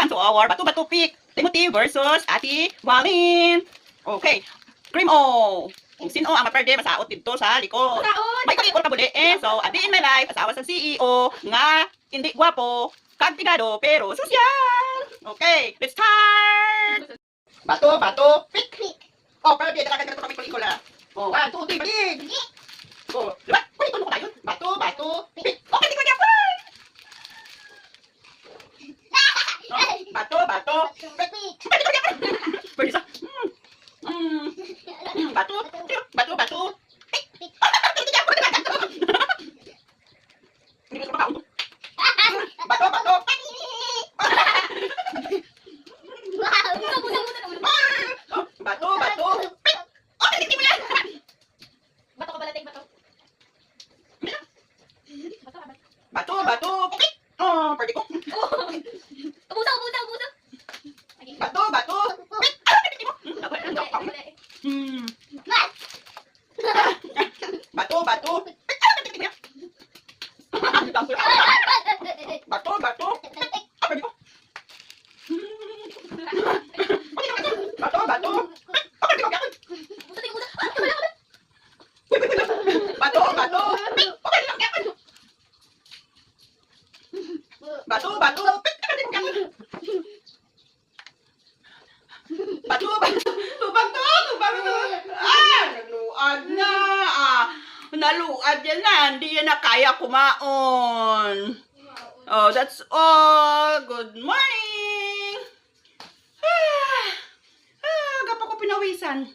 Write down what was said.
welcome to our Bato-Bato Pick. Timothy versus Ate Walin. Okay. Cream O. Kung sino ang maperde, masaot dito sa likod. May kulikol ka buli eh. So, a day in my life, asawa sa CEO, nga, hindi gwapo, kagtigado, pero sosyal. Okay, let's start! Bato, bato, pick. Oh, pero di, nakaganda kami kulikula. Oh, 1, 2, 3, balik! Oh, diba? Kulikul mo tayo. Bato, bato, pick. Okay, di ko niya. Bato, bato, pick. Pwede sa. Bato, bato, bato, pick. Hindi ko makaunto. Bato, bato, bato, bato, pick. Okay, hindi mo yan. Bato ka balating bato. Bato, bato, pick. Oh, pwede ko. Ubusa. Bato, bato, pick. Hindi mo. Bato, bato, pick. Hindi mo yan. Bato, bato, pick. Pwede ko. Bato, bato, pick. Pwede ko. Bato, bato, pick. Okay lang yan. Bato, bato, pick. Bato, bato, tubag to. Naluad na. Naluad yan na. Hindi yan na kaya kumaon. Oh, that's all. Good morning. Gapa ko pinawisan.